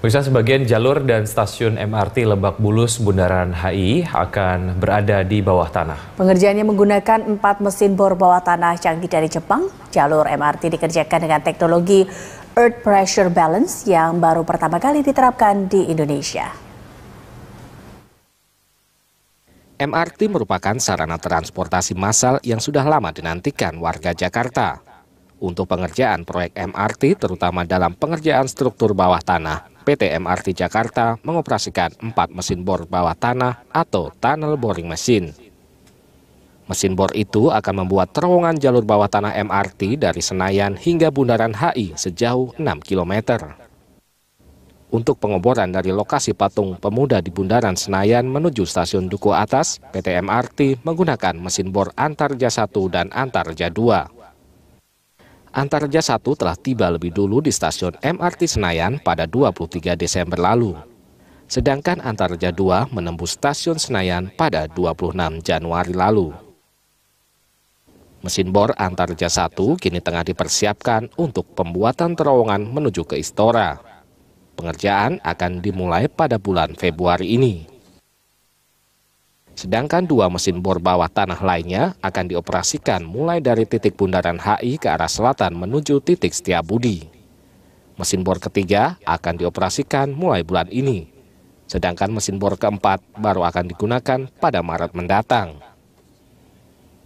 Bisa sebagian jalur dan stasiun MRT Lebak Bulus Bundaran HI akan berada di bawah tanah. Pengerjaannya menggunakan 4 mesin bor bawah tanah canggih dari Jepang. Jalur MRT dikerjakan dengan teknologi Earth Pressure Balance yang baru pertama kali diterapkan di Indonesia. MRT merupakan sarana transportasi massal yang sudah lama dinantikan warga Jakarta. Untuk pengerjaan proyek MRT, terutama dalam pengerjaan struktur bawah tanah, PT MRT Jakarta mengoperasikan 4 mesin bor bawah tanah atau tunnel boring machine. Mesin bor itu akan membuat terowongan jalur bawah tanah MRT dari Senayan hingga Bundaran HI sejauh 6 km. Untuk pengeboran dari lokasi patung pemuda di Bundaran Senayan menuju stasiun Duku Atas, PT MRT menggunakan mesin bor Antarja 1 dan Antarja 2. Antarja 1 telah tiba lebih dulu di stasiun MRT Senayan pada 23 Desember lalu. Sedangkan Antarja 2 menembus stasiun Senayan pada 26 Januari lalu. Mesin bor Antarja 1 kini tengah dipersiapkan untuk pembuatan terowongan menuju ke Istora. Pengerjaan akan dimulai pada bulan Februari ini. Sedangkan 2 mesin bor bawah tanah lainnya akan dioperasikan mulai dari titik Bundaran HI ke arah selatan menuju titik Setiabudi. Mesin bor ketiga akan dioperasikan mulai bulan ini. Sedangkan mesin bor keempat baru akan digunakan pada Maret mendatang.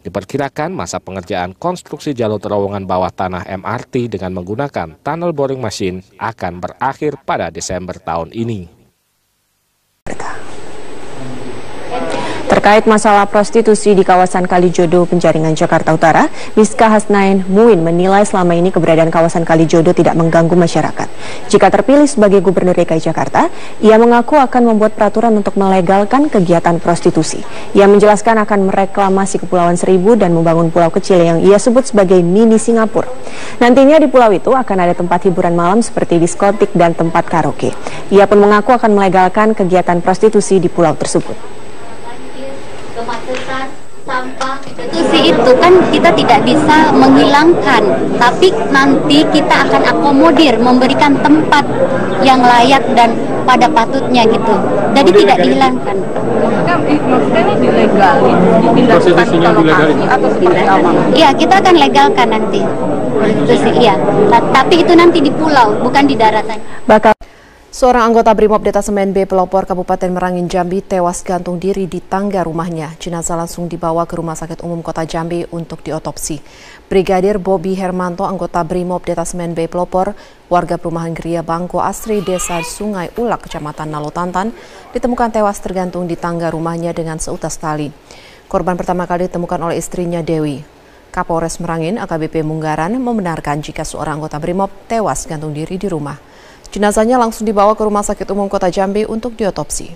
Diperkirakan masa pengerjaan konstruksi jalur terowongan bawah tanah MRT dengan menggunakan tunnel boring machine akan berakhir pada Desember tahun ini. Terkait masalah prostitusi di kawasan Kalijodo, Penjaringan, Jakarta Utara, Miska Hasnain Muin menilai selama ini keberadaan kawasan Kalijodo tidak mengganggu masyarakat. Jika terpilih sebagai Gubernur DKI Jakarta, ia mengaku akan membuat peraturan untuk melegalkan kegiatan prostitusi. Ia menjelaskan akan mereklamasi Kepulauan Seribu dan membangun pulau kecil yang ia sebut sebagai mini Singapura. Nantinya di pulau itu akan ada tempat hiburan malam seperti diskotik dan tempat karaoke. Ia pun mengaku akan melegalkan kegiatan prostitusi di pulau tersebut. Kemacetan, sampah, prostitusi itu kan kita tidak bisa menghilangkan, tapi nanti kita akan akomodir, memberikan tempat yang layak dan pada patutnya gitu. Jadi tidak dihilangkan. Maksudnya ini dilegalin, dipindahkan ke lokasi atau seperti apa? Iya, kita akan legalkan nanti. Prostitusi, iya. Tapi itu nanti di pulau, bukan di daratan. Seorang anggota Brimob Detasemen B Pelopor Kabupaten Merangin, Jambi tewas gantung diri di tangga rumahnya. Jenazah langsung dibawa ke Rumah Sakit Umum Kota Jambi untuk diotopsi. Brigadir Bobi Hermanto, anggota Brimob Detasemen B Pelopor, warga perumahan Geria Bangko Asri, Desa Sungai Ulak, Kecamatan Nalotantan, ditemukan tewas tergantung di tangga rumahnya dengan seutas tali. Korban pertama kali ditemukan oleh istrinya Dewi. Kapolres Merangin, AKBP Munggaran, membenarkan jika seorang anggota Brimob tewas gantung diri di rumah. Jenazahnya langsung dibawa ke Rumah Sakit Umum Kota Jambi untuk diotopsi.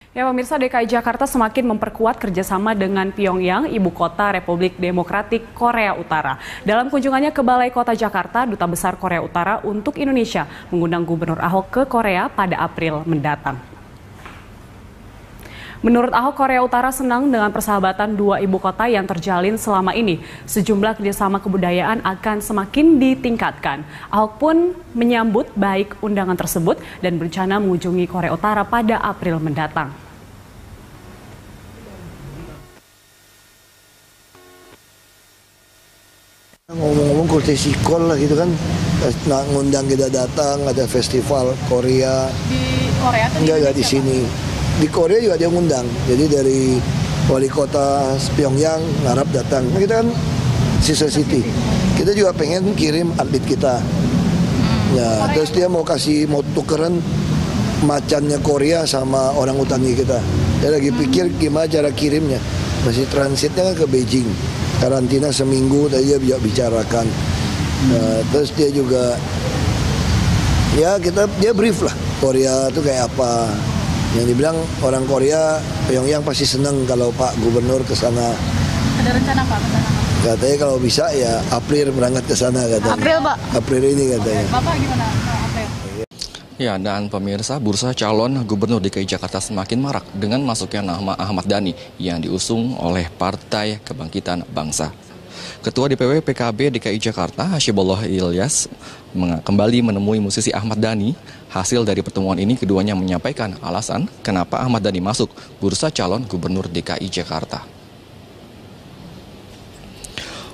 Ya, pemirsa, DKI Jakarta semakin memperkuat kerjasama dengan Pyongyang, ibu kota Republik Demokratik Korea Utara. Dalam kunjungannya ke Balai Kota Jakarta, Duta Besar Korea Utara untuk Indonesia mengundang Gubernur Ahok ke Korea pada April mendatang. Menurut Ahok, Korea Utara senang dengan persahabatan dua ibu kota yang terjalin selama ini. Sejumlah kerjasama kebudayaan akan semakin ditingkatkan. Ahok pun menyambut baik undangan tersebut dan berencana mengunjungi Korea Utara pada April mendatang. Ngomong-ngomong kurtesi call lah gitu kan, ngundang kita datang, ada festival Korea. Di Korea atau enggak di sini. Di Korea juga dia ngundang, jadi dari wali kota Pyongyang ngarap datang. Kita kan Sister City, kita juga pengen kirim atlet kita. Ya, terus dia mau tukeran macannya Korea sama orang utangi kita. Dia lagi pikir gimana cara kirimnya. Masih transitnya kan ke Beijing. Karantina seminggu tadi dia bicarakan. Terus dia juga dia brief lah Korea itu kayak apa. Yang dibilang orang Korea, Pyongyang pasti senang kalau Pak Gubernur ke sana. Ada rencana Pak ke sana? Katanya kalau bisa ya April berangkat ke sana katanya. April, Pak? April ini katanya. Bapak gimana April? Ya, dan pemirsa, bursa calon gubernur DKI Jakarta semakin marak dengan masuknya nama Ahmad Dhani yang diusung oleh Partai Kebangkitan Bangsa. Ketua DPW PKB DKI Jakarta, Hasibullah Ilyas, kembali menemui musisi Ahmad Dhani. Hasil dari pertemuan ini, keduanya menyampaikan alasan kenapa Ahmad Dhani masuk bursa calon gubernur DKI Jakarta.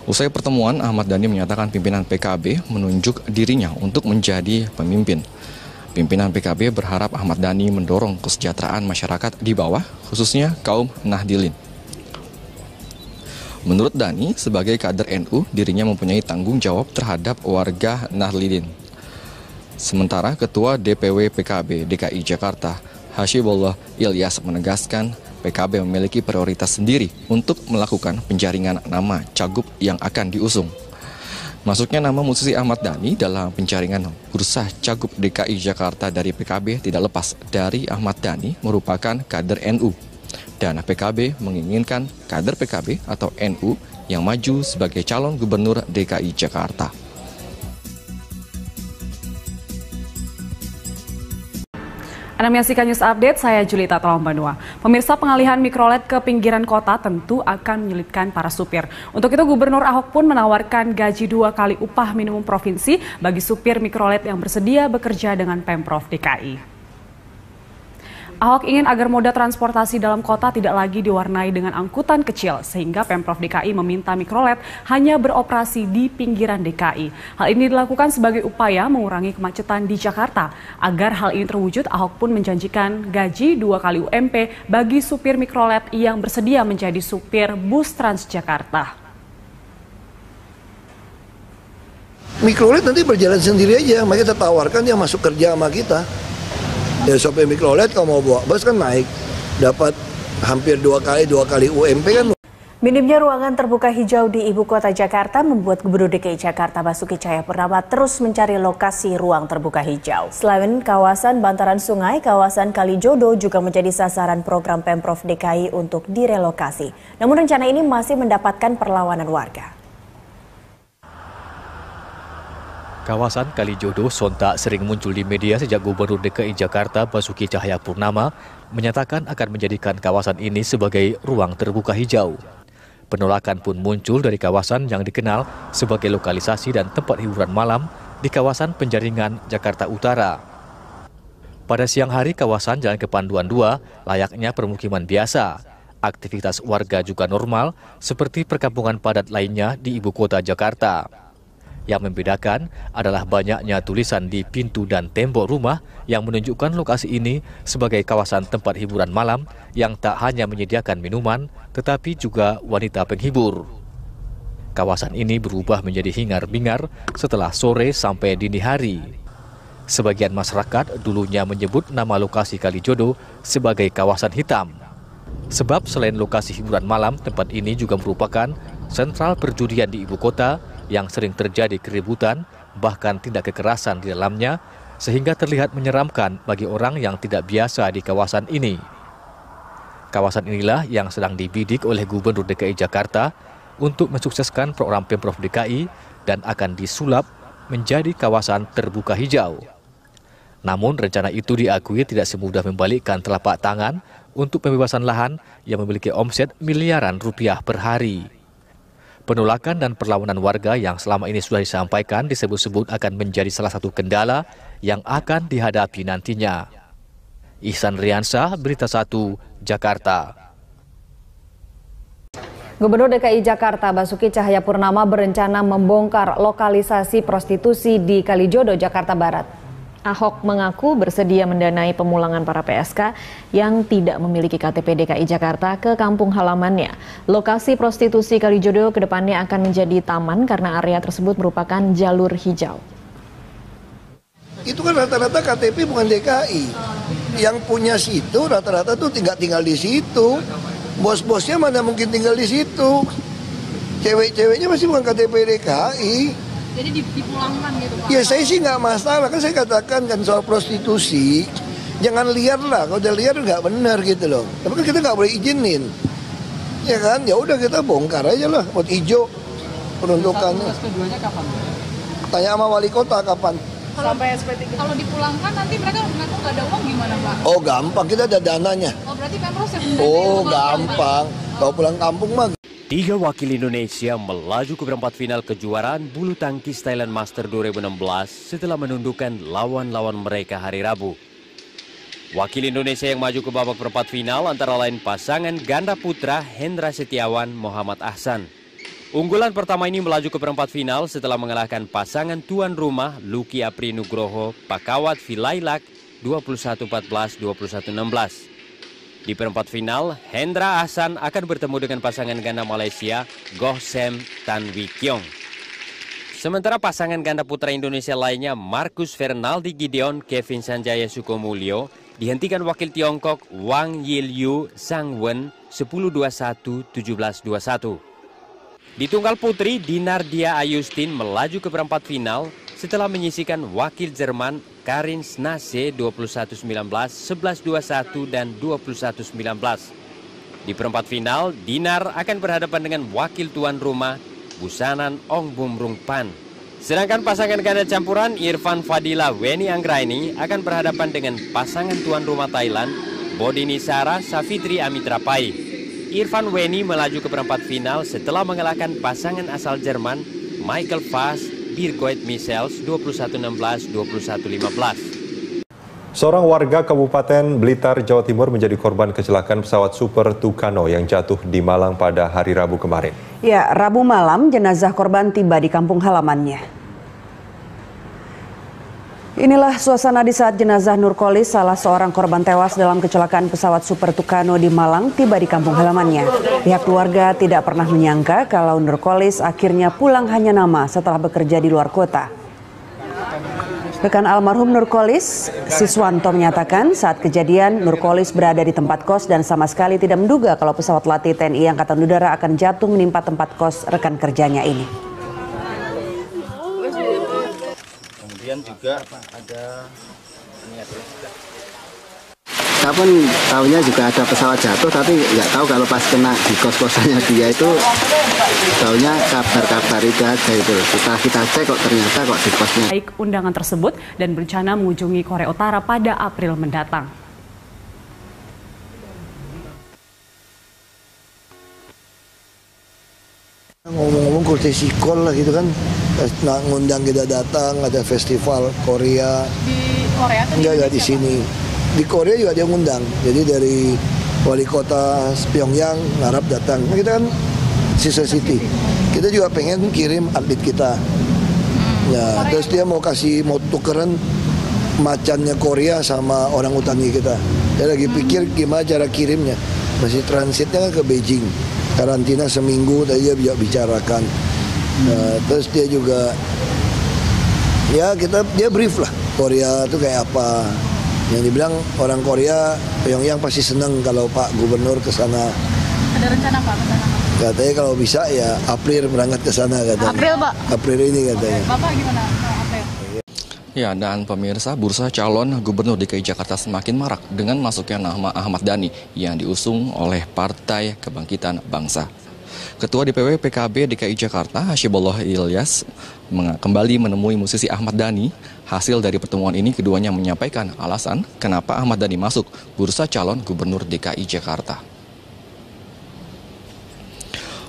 Usai pertemuan, Ahmad Dhani menyatakan pimpinan PKB menunjuk dirinya untuk menjadi pemimpin. Pimpinan PKB berharap Ahmad Dhani mendorong kesejahteraan masyarakat di bawah, khususnya kaum Nahdilin. Menurut Dhani, sebagai kader NU, dirinya mempunyai tanggung jawab terhadap warga Nahdilin. Sementara Ketua DPW PKB DKI Jakarta, Hasibullah Ilyas, menegaskan PKB memiliki prioritas sendiri untuk melakukan penjaringan nama cagup yang akan diusung. Masuknya nama musisi Ahmad Dhani dalam penjaringan bursa cagup DKI Jakarta dari PKB tidak lepas dari Ahmad Dhani merupakan kader NU. Dan PKB menginginkan kader PKB atau NU yang maju sebagai calon gubernur DKI Jakarta. Anda menyaksikan News Update, saya Julita Tolombanua. Pemirsa, pengalihan mikrolet ke pinggiran kota tentu akan menyulitkan para supir. Untuk itu, Gubernur Ahok pun menawarkan gaji 2 kali upah minimum provinsi bagi supir mikrolet yang bersedia bekerja dengan Pemprov DKI. Ahok ingin agar moda transportasi dalam kota tidak lagi diwarnai dengan angkutan kecil, sehingga Pemprov DKI meminta mikrolet hanya beroperasi di pinggiran DKI. Hal ini dilakukan sebagai upaya mengurangi kemacetan di Jakarta. Agar hal ini terwujud, Ahok pun menjanjikan gaji 2 kali UMP bagi supir mikrolet yang bersedia menjadi supir bus Transjakarta. Mikrolet nanti berjalan sendiri aja, makanya kita tawarkan dia masuk kerja sama kita. Ya sopir mikrolet kalau mau bawa bus kan naik, dapat hampir 2 kali UMP kan. Minimnya ruangan terbuka hijau di ibu kota Jakarta membuat Gubernur DKI Jakarta Basuki Cahayapurnama terus mencari lokasi ruang terbuka hijau. Selain kawasan bantaran sungai, kawasan Kalijodo juga menjadi sasaran program Pemprov DKI untuk direlokasi. Namun rencana ini masih mendapatkan perlawanan warga. Kawasan Kalijodo sontak sering muncul di media sejak Gubernur DKI Jakarta Basuki Cahayapurnama menyatakan akan menjadikan kawasan ini sebagai ruang terbuka hijau. Penolakan pun muncul dari kawasan yang dikenal sebagai lokalisasi dan tempat hiburan malam di kawasan Penjaringan, Jakarta Utara. Pada siang hari, kawasan Jalan Kepanduan 2 layaknya permukiman biasa. Aktivitas warga juga normal seperti perkampungan padat lainnya di ibu kota Jakarta. Yang membedakan adalah banyaknya tulisan di pintu dan tembok rumah yang menunjukkan lokasi ini sebagai kawasan tempat hiburan malam yang tak hanya menyediakan minuman, tetapi juga wanita penghibur. Kawasan ini berubah menjadi hingar-bingar setelah sore sampai dini hari. Sebagian masyarakat dulunya menyebut nama lokasi Kalijodo sebagai kawasan hitam. Sebab selain lokasi hiburan malam, tempat ini juga merupakan sentral perjudian di ibu kota yang sering terjadi keributan, bahkan tindak kekerasan di dalamnya, sehingga terlihat menyeramkan bagi orang yang tidak biasa di kawasan ini. Kawasan inilah yang sedang dibidik oleh Gubernur DKI Jakarta untuk mensukseskan program Pemprov DKI dan akan disulap menjadi kawasan terbuka hijau. Namun rencana itu diakui tidak semudah membalikkan telapak tangan untuk pembebasan lahan yang memiliki omset miliaran rupiah per hari. Penolakan dan perlawanan warga yang selama ini sudah disampaikan disebut-sebut akan menjadi salah satu kendala yang akan dihadapi nantinya. Ihsan Riansah, Berita 1, Jakarta. Gubernur DKI Jakarta Basuki Cahayapurnama berencana membongkar lokalisasi prostitusi di Kalijodo, Jakarta Barat. Ahok mengaku bersedia mendanai pemulangan para PSK yang tidak memiliki KTP DKI Jakarta ke kampung halamannya. Lokasi prostitusi Kalijodo kedepannya akan menjadi taman karena area tersebut merupakan jalur hijau. Itu kan rata-rata KTP bukan DKI. Yang punya situ rata-rata tuh tinggal di situ. Bos-bosnya mana mungkin tinggal di situ. Cewek-ceweknya masih bukan KTP DKI. Jadi dipulangkan gitu Pak? Ya saya sih nggak masalah, kan saya katakan kan soal prostitusi. Jangan liar lah, kalau udah liar nggak benar gitu loh. Tapi kan kita nggak boleh izinin, ya kan? Ya udah kita bongkar aja lah, buat hijau peruntukannya. Keduanya kapan? Tanya sama wali kota kapan. Sampai SP3. Kalau dipulangkan nanti mereka mengaku nggak ada uang gimana Pak? Oh gampang, kita ada dananya. Oh berarti Pemprov yang Oh gampang, kalau pulang kampung mah. 3 wakil Indonesia melaju ke perempat final kejuaraan bulu tangkis Thailand Master 2016 setelah menundukkan lawan-lawan mereka hari Rabu. Wakil Indonesia yang maju ke babak perempat final antara lain pasangan ganda putra Hendra Setiawan Muhammad Ahsan. Unggulan pertama ini melaju ke perempat final setelah mengalahkan pasangan tuan rumah Luki Apri Nugroho Pakawat Vilailak 21-14, 21-16. Di perempat final, Hendra Ahsan akan bertemu dengan pasangan ganda Malaysia Goh Sem Tan Wee Kiong. Sementara pasangan ganda putra Indonesia lainnya Marcus Fernaldi Gideon Kevin Sanjaya Sukomulyo dihentikan wakil Tiongkok Wang Yilyu Sang Wen 10-21, 17-21. Di tunggal putri, Dinar Dia Ayustin melaju ke perempat final setelah menyisihkan wakil Jerman Karin Snase 21-19, 11-21 dan 21-19. Di perempat final, Dinar akan berhadapan dengan wakil tuan rumah Busanan Ong Bumrung Pan. Sedangkan pasangan ganda campuran Irfan Fadila Weni Anggraini akan berhadapan dengan pasangan tuan rumah Thailand Bodini Sara Safitri Amitra Pai. Irfan Weni melaju ke perempat final setelah mengalahkan pasangan asal Jerman Michael Fass Birgoit Michels 21-16, 21-15. Seorang warga Kabupaten Blitar, Jawa Timur menjadi korban kecelakaan pesawat Super Tucano yang jatuh di Malang pada hari Rabu kemarin. Ya, Rabu malam jenazah korban tiba di kampung halamannya. Inilah suasana di saat jenazah Nurkolis, salah seorang korban tewas dalam kecelakaan pesawat Super Tucano di Malang, tiba di kampung halamannya. Pihak keluarga tidak pernah menyangka kalau Nurkolis akhirnya pulang hanya nama setelah bekerja di luar kota. Rekan almarhum Nurkolis, Siswanto, menyatakan saat kejadian Nurkolis berada di tempat kos dan sama sekali tidak menduga kalau pesawat latih TNI Angkatan Udara akan jatuh menimpa tempat kos rekan kerjanya ini. Kemudian juga ada saya pun tahunya juga ada pesawat jatuh, tapi nggak tahu kalau pas kena di kos-kosannya dia itu tahunya kabar-kabar itu aja itu. Setelah kita cek kok ternyata kok di kosnya. Baik undangan tersebut dan berencana mengunjungi Korea Utara pada April mendatang. Ngomong-ngomong kurtesi call lah gitu kan, ngundang kita datang, ada festival Korea. Di Korea atau enggak di sini. Di Korea juga dia ngundang, jadi dari wali kota Pyongyang ngarap datang. Nah, kita kan sister city, kita juga pengen kirim atlet kita. Ya, terus dia mau tukeran macannya Korea sama orang utangi kita. Dia lagi pikir gimana cara kirimnya. Masih transitnya kan ke Beijing, karantina seminggu, tadi dia bicarakan. Nah, terus dia juga, ya dia brief lah Korea itu kayak apa. Yang dibilang orang Korea, Pyongyang pasti senang kalau Pak Gubernur ke sana. Ada rencana Pak ke sana? Katanya kalau bisa ya April berangkat ke sana katanya. April Pak? April ini katanya. Bapak gimana April? Ya, dan pemirsa, bursa calon Gubernur DKI Jakarta semakin marak dengan masuknya nama Ahmad Dhani yang diusung oleh Partai Kebangkitan Bangsa. Ketua DPW PKB DKI Jakarta, Hasibullah Ilyas, kembali menemui musisi Ahmad Dhani. Hasil dari pertemuan ini, keduanya menyampaikan alasan kenapa Ahmad Dhani masuk bursa calon Gubernur DKI Jakarta.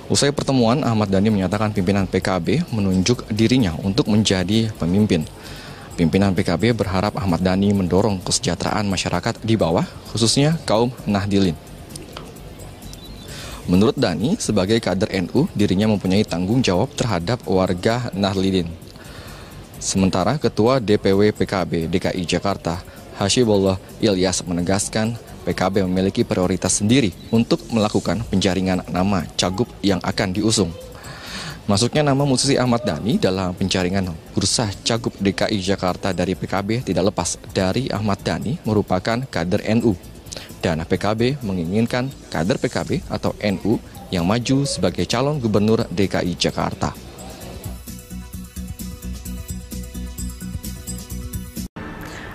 Usai pertemuan, Ahmad Dhani menyatakan pimpinan PKB menunjuk dirinya untuk menjadi pemimpin. Pimpinan PKB berharap Ahmad Dhani mendorong kesejahteraan masyarakat di bawah, khususnya kaum Nahdilin. Menurut Dhani, sebagai kader NU, dirinya mempunyai tanggung jawab terhadap warga Nahdilin. Sementara Ketua DPW PKB DKI Jakarta, Hasibullah Ilyas, menegaskan PKB memiliki prioritas sendiri untuk melakukan penjaringan nama cagup yang akan diusung. Masuknya nama musisi Ahmad Dhani dalam penjaringan bursa cagup DKI Jakarta dari PKB tidak lepas dari Ahmad Dhani merupakan kader NU. Dan PKB menginginkan kader PKB atau NU yang maju sebagai calon gubernur DKI Jakarta.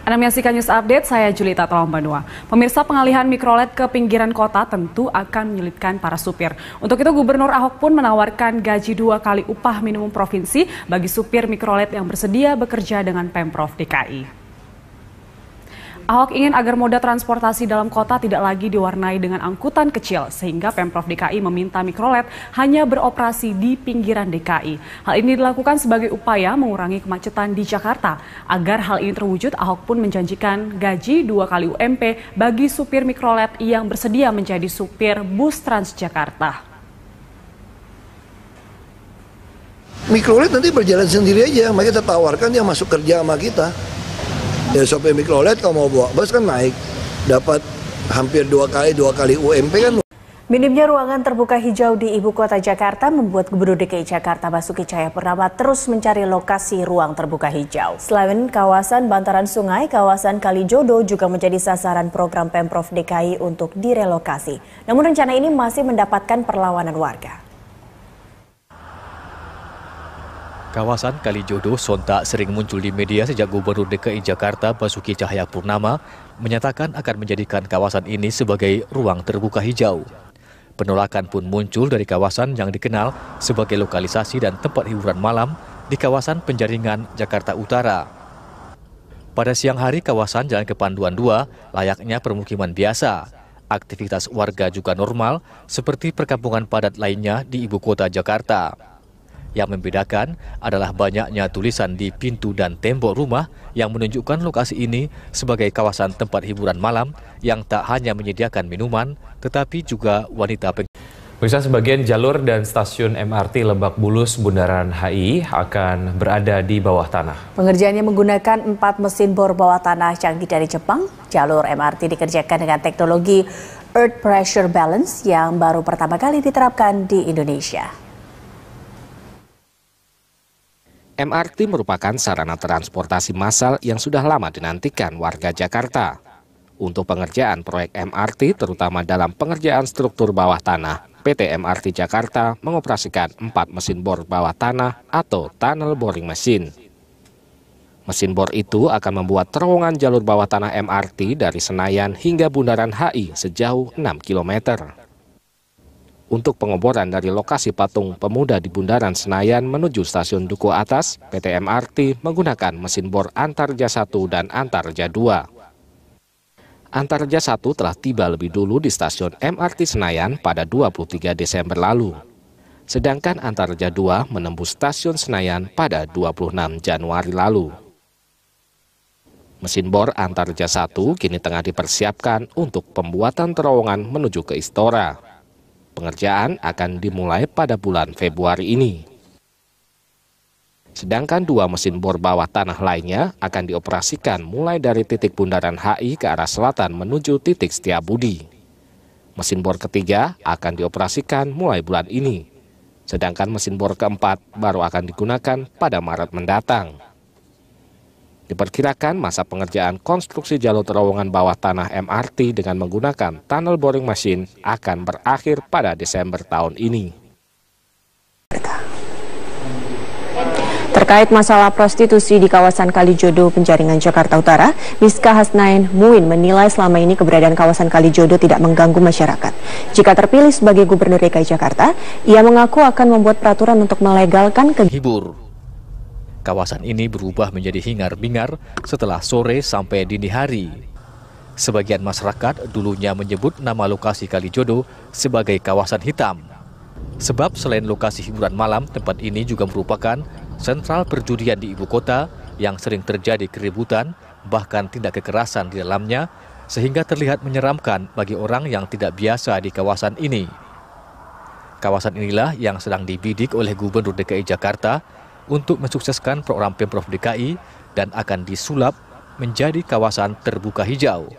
Anda Anda menyaksikan News Update, saya Julita Tolombanua. Pemirsa, pengalihan mikrolet ke pinggiran kota tentu akan menyulitkan para supir. Untuk itu Gubernur Ahok pun menawarkan gaji 2 kali upah minimum provinsi bagi supir mikrolet yang bersedia bekerja dengan Pemprov DKI. Ahok ingin agar moda transportasi dalam kota tidak lagi diwarnai dengan angkutan kecil, sehingga Pemprov DKI meminta mikrolet hanya beroperasi di pinggiran DKI. Hal ini dilakukan sebagai upaya mengurangi kemacetan di Jakarta. Agar hal ini terwujud, Ahok pun menjanjikan gaji 2 kali UMP bagi supir mikrolet yang bersedia menjadi supir bus Transjakarta. Mikrolet nanti berjalan sendiri aja, makanya kita tawarkan dia masuk kerja sama kita. Ya sopir mikrolet kalau mau bawa bus kan naik, dapat hampir 2 kali UMP kan. Minimnya ruangan terbuka hijau di ibu kota Jakarta membuat Gubernur DKI Jakarta Basuki Cahayapurnama terus mencari lokasi ruang terbuka hijau. Selain kawasan bantaran sungai, kawasan Kalijodo juga menjadi sasaran program Pemprov DKI untuk direlokasi. Namun rencana ini masih mendapatkan perlawanan warga. Kawasan Kalijodo sontak sering muncul di media sejak Gubernur DKI Jakarta Basuki Cahayapurnama menyatakan akan menjadikan kawasan ini sebagai ruang terbuka hijau. Penolakan pun muncul dari kawasan yang dikenal sebagai lokalisasi dan tempat hiburan malam di kawasan Penjaringan, Jakarta Utara. Pada siang hari, kawasan Jalan Kepanduan 2 layaknya permukiman biasa. Aktivitas warga juga normal seperti perkampungan padat lainnya di ibu kota Jakarta. Yang membedakan adalah banyaknya tulisan di pintu dan tembok rumah yang menunjukkan lokasi ini sebagai kawasan tempat hiburan malam yang tak hanya menyediakan minuman, tetapi juga wanita. Pemirsa, sebagian jalur dan stasiun MRT Lebak Bulus Bundaran HI akan berada di bawah tanah. Pengerjaannya menggunakan 4 mesin bor bawah tanah canggih dari Jepang. Jalur MRT dikerjakan dengan teknologi Earth Pressure Balance yang baru pertama kali diterapkan di Indonesia. MRT merupakan sarana transportasi massal yang sudah lama dinantikan warga Jakarta. Untuk pengerjaan proyek MRT, terutama dalam pengerjaan struktur bawah tanah, PT MRT Jakarta mengoperasikan 4 mesin bor bawah tanah atau tunnel boring machine. Mesin bor itu akan membuat terowongan jalur bawah tanah MRT dari Senayan hingga Bundaran HI sejauh 6 km. Untuk pengeboran dari lokasi patung pemuda di Bundaran Senayan menuju stasiun Duku Atas, PT MRT menggunakan mesin bor Antarja 1 dan Antarja 2. Antarja 1 telah tiba lebih dulu di stasiun MRT Senayan pada 23 Desember lalu. Sedangkan Antarja 2 menembus stasiun Senayan pada 26 Januari lalu. Mesin bor Antarja 1 kini tengah dipersiapkan untuk pembuatan terowongan menuju ke Istora. Pengerjaan akan dimulai pada bulan Februari ini. Sedangkan 2 mesin bor bawah tanah lainnya akan dioperasikan mulai dari titik Bundaran HI ke arah selatan menuju titik Setiabudi. Mesin bor ketiga akan dioperasikan mulai bulan ini. Sedangkan mesin bor keempat baru akan digunakan pada Maret mendatang. Diperkirakan masa pengerjaan konstruksi jalur terowongan bawah tanah MRT dengan menggunakan tunnel boring machine akan berakhir pada Desember tahun ini. Terkait masalah prostitusi di kawasan Kalijodo, Penjaringan, Jakarta Utara, Miska Hasnain Muin menilai selama ini keberadaan kawasan Kalijodo tidak mengganggu masyarakat. Jika terpilih sebagai Gubernur DKI Jakarta, ia mengaku akan membuat peraturan untuk melegalkan hibur. Kawasan ini berubah menjadi hingar-bingar setelah sore sampai dini hari. Sebagian masyarakat dulunya menyebut nama lokasi Kalijodo sebagai kawasan hitam. Sebab selain lokasi hiburan malam, tempat ini juga merupakan sentral perjudian di ibu kota yang sering terjadi keributan, bahkan tindak kekerasan di dalamnya, sehingga terlihat menyeramkan bagi orang yang tidak biasa di kawasan ini. Kawasan inilah yang sedang dibidik oleh Gubernur DKI Jakarta untuk mensukseskan program Pemprov DKI dan akan disulap menjadi kawasan terbuka hijau.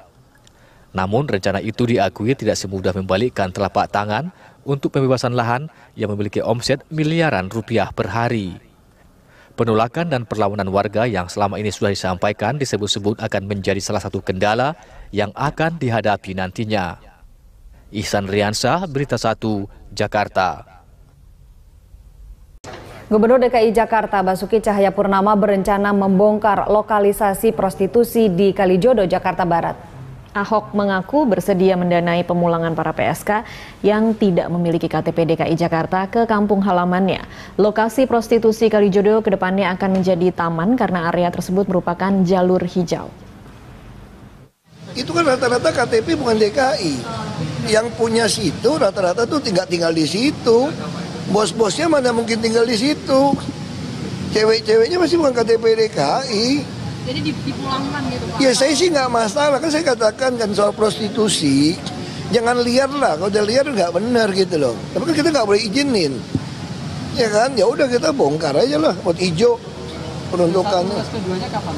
Namun rencana itu diakui tidak semudah membalikkan telapak tangan untuk pembebasan lahan yang memiliki omset miliaran rupiah per hari. Penolakan dan perlawanan warga yang selama ini sudah disampaikan disebut-sebut akan menjadi salah satu kendala yang akan dihadapi nantinya. Ihsan Riansah, Berita 1, Jakarta. Gubernur DKI Jakarta Basuki Cahayapurnama berencana membongkar lokalisasi prostitusi di Kalijodo, Jakarta Barat. Ahok mengaku bersedia mendanai pemulangan para PSK yang tidak memiliki KTP DKI Jakarta ke kampung halamannya. Lokasi prostitusi Kalijodo kedepannya akan menjadi taman karena area tersebut merupakan jalur hijau. Itu kan rata-rata KTP bukan DKI. Yang punya situ rata-rata tuh tinggal di situ. Bos-bosnya mana mungkin tinggal di situ. Cewek-ceweknya masih bukan KTP DKI. Jadi dipulangkan gitu Pak? Ya saya sih nggak masalah, kan saya katakan kan soal prostitusi. Jangan liar lah, kalau udah liar nggak benar gitu loh. Tapi kan kita nggak boleh izinin. Ya kan, ya udah kita bongkar aja lah, buat hijau peruntukannya. Keduanya kapan?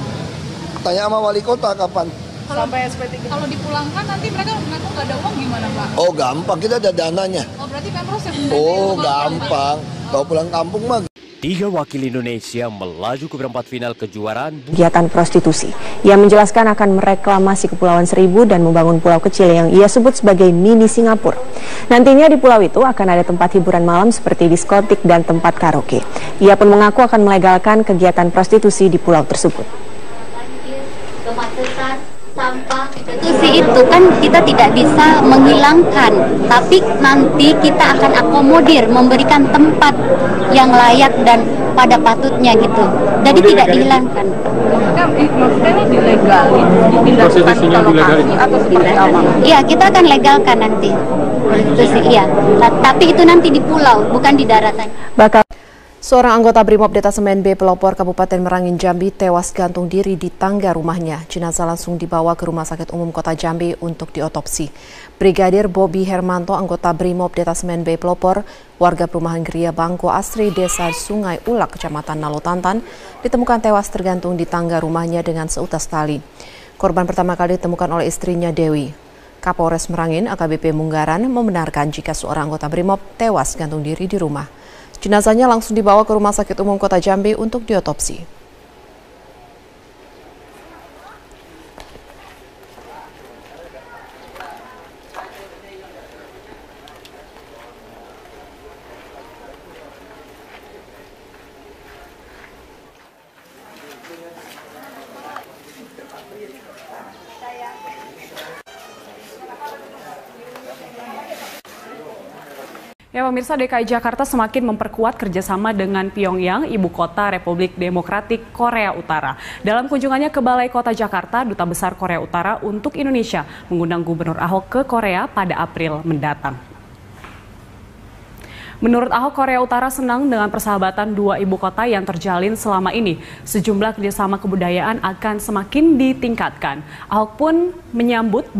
Tanya sama wali kota kapan. Sampai SP3. Kalau dipulangkan nanti mereka mengaku nggak ada uang gimana Pak? Oh gampang, kita ada dananya. Oh berarti Pemprov yang Oh gampang, kalau pulang kampung mah. 3 wakil Indonesia melaju ke perempat final kejuaraan kegiatan prostitusi. Ia menjelaskan akan mereklamasi Kepulauan Seribu dan membangun pulau kecil yang ia sebut sebagai mini Singapura. Nantinya di pulau itu akan ada tempat hiburan malam seperti diskotik dan tempat karaoke. Ia pun mengaku akan melegalkan kegiatan prostitusi di pulau tersebut. Sampah prostitusi itu kan kita tidak bisa menghilangkan, tapi nanti kita akan akomodir, memberikan tempat yang layak dan pada patutnya gitu. Jadi tidak dihilangkan. Maksudnya ini dilegalin, dipindahkan ke lokasi atau seperti apa? Iya, kita akan legalkan nanti prostitusi, iya. Tapi itu nanti di pulau, bukan di daratan. Seorang anggota Brimob Detasemen B Pelopor Kabupaten Merangin Jambi tewas gantung diri di tangga rumahnya. Jenazah langsung dibawa ke Rumah Sakit Umum Kota Jambi untuk diotopsi. Brigadir Bobi Hermanto, anggota Brimob Detasemen B Pelopor, warga perumahan Geria Bangko Asri, Desa Sungai Ulak, Kecamatan Nalotantan, ditemukan tewas tergantung di tangga rumahnya dengan seutas tali. Korban pertama kali ditemukan oleh istrinya Dewi. Kapolres Merangin AKBP Munggaran membenarkan jika seorang anggota Brimob tewas gantung diri di rumah. Jenazahnya langsung dibawa ke Rumah Sakit Umum Kota Jambi untuk diotopsi. Ya pemirsa, DKI Jakarta semakin memperkuat kerjasama dengan Pyongyang, ibu kota Republik Demokratik Korea Utara. Dalam kunjungannya ke Balai Kota Jakarta, Duta Besar Korea Utara untuk Indonesia mengundang Gubernur Ahok ke Korea pada April mendatang. Menurut Ahok, Korea Utara senang dengan persahabatan dua ibu kota yang terjalin selama ini. Sejumlah kerjasama kebudayaan akan semakin ditingkatkan. Ahok pun menyambut